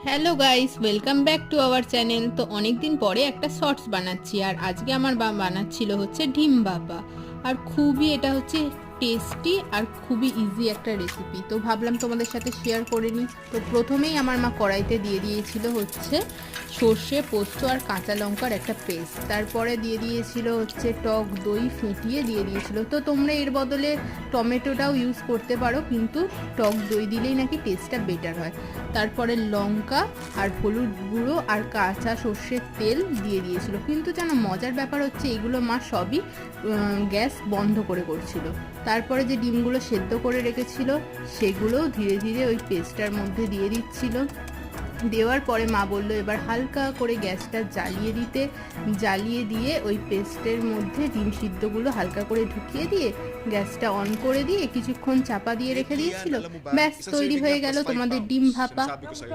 Hello guys, welcome back to our channel. তো অনেক দিন পরে একটা শর্টস বানাচ্ছি, আর আজকে আমার বানাচ্ছিল হচ্ছে ডিম ভাপা। আর খুবই এটা হচ্ছে টেস্টি আর খুবই ইজি একটা রেসিপি, তো ভাবলাম তোমাদের সাথে শেয়ার করে নিই। তো প্রথমেই আমার মা কড়াইতে দিয়ে দিয়েছিল হচ্ছে সর্ষে, পোস্ত আর কাঁচা লঙ্কার একটা পেস্ট। তারপরে দিয়ে দিয়েছিল হচ্ছে টক দই ফেটিয়ে দিয়ে দিয়েছিল। তো তোমরা এর বদলে টমেটোটাও ইউজ করতে পারো, কিন্তু টক দই দিলেই নাকি টেস্টটা বেটার হয়। তারপরে লঙ্কা আর হলুদ গুঁড়ো আর কাঁচা সর্ষের তেল দিয়ে দিয়েছিল। কিন্তু যেন মজার ব্যাপার হচ্ছে এগুলো মা সবই গ্যাস বন্ধ করে করছিল। তারপরে যে ডিমগুলো সেদ্ধ করে রেখেছিল সেগুলোও ধীরে ধীরে ওই পেস্টটার মধ্যে দিয়ে দিচ্ছিল। দেওয়ার পরে মা বললো এবার হালকা করে গ্যাসটা জ্বালিয়ে দিতে। জ্বালিয়ে দিয়ে ওই পেস্টের মধ্যে ডিম সিদ্ধগুলো হালকা করে ঢুকিয়ে দিয়ে গ্যাসটা অন করে দিয়ে কিছুক্ষণ চাপা দিয়ে রেখে দিয়েছিল। ব্যাস তৈরি হয়ে গেল তোমাদের ডিম ভাপা।